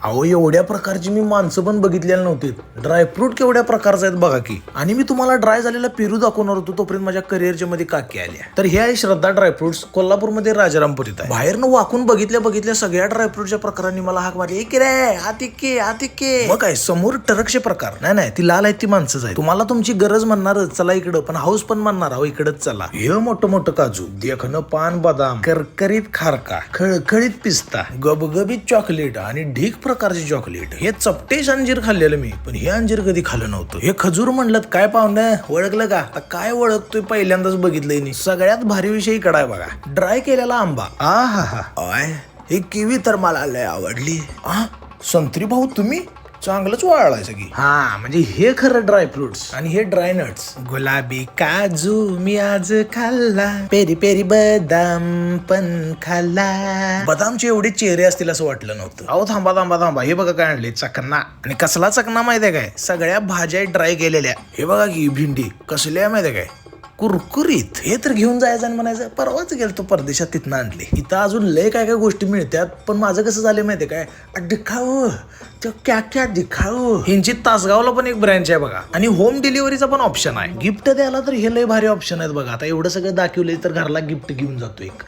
अहो एवढ्या प्रकारची मी माणसं पण बघितलेली नव्हती. ड्रायफ्रूट केवढ्या प्रकारचे आहेत बघा की. आणि मी तुम्हाला ड्राय झालेला पेरू दाखवणार होतो तोपर्यंत माझ्या करिअरच्या मध्ये काकी आल्या. तर हे आहे श्रद्धा ड्रायफ्रुट्स, कोल्हापूरमध्ये राजारामपुरीत आहे. बाहेरनं वाकून बघितल्या सगळ्या ड्रायफ्रुटच्या प्रकारांनी मला हाक मारली, की रे आतिके. मग काय समोर टरकचे प्रकार नाही ती लाल आहेत ती माणसंच आहे. तुम्हाला तुमची गरज म्हणणार चला इकडं, पण हाऊस पण म्हणणार अहो इकडच चला. हे मोठं काजू, देखणं पान बदाम, करकरीत खारका, खळखळीत पिस्ता, गबगबीत चॉकलेट आणि ढीक प्रकारचे चॉकलेट. हे चपटेश अंजीर खाल्लेलं मी, पण हे अंजीर कधी खाल्लं नव्हतं. हे खजूर म्हणलं काय पाहुणं ओळखलं का? आता काय ओळखतोय पहिल्यांदाच बघितलंय नाही. सगळ्यात भारी विषय इकडं आहे बघा, ड्राय केलेला आंबा. हे किवी तर मला लय आवडली. संत्री भाऊ तुम्ही चांगलंच वाळलाय सगळी. म्हणजे हे खरं ड्रायफ्रुट्स आणि हे ड्राय नट्स. गुलाबी काजू मी आज खाल्ला, पेरी पेरी बदाम पण खाल्ला. बदामचे एवढे चेहरे असतील असं वाटलं नव्हतं. अहो थांबा हे बघा काय आणले, चकना. आणि कसला चकना माहितीये काय? सगळ्या भाज्या ड्राय केलेल्या. हे बघा की भेंडी कसल्या माहितीये काय, कुरकुरीत. हे तर घेऊन जायचं आणि म्हणायचं परवाच गेलतो परदेशात तिथनं आणले. इथं अजून लय काय गोष्टी मिळतात, पण माझं कसं झालं माहितीये काय, दिखाऊ क्या दिखाऊ. ह्यांची तासगावला पण एक ब्रँच आहे बघा, आणि होम डिलिव्हरीचा पण ऑप्शन आहे. गिफ्ट द्यायला तर हे लय भारी ऑप्शन आहेत बघा. आता एवढं सगळं दाखवलंय तर घरला गिफ्ट घेऊन जातो एक.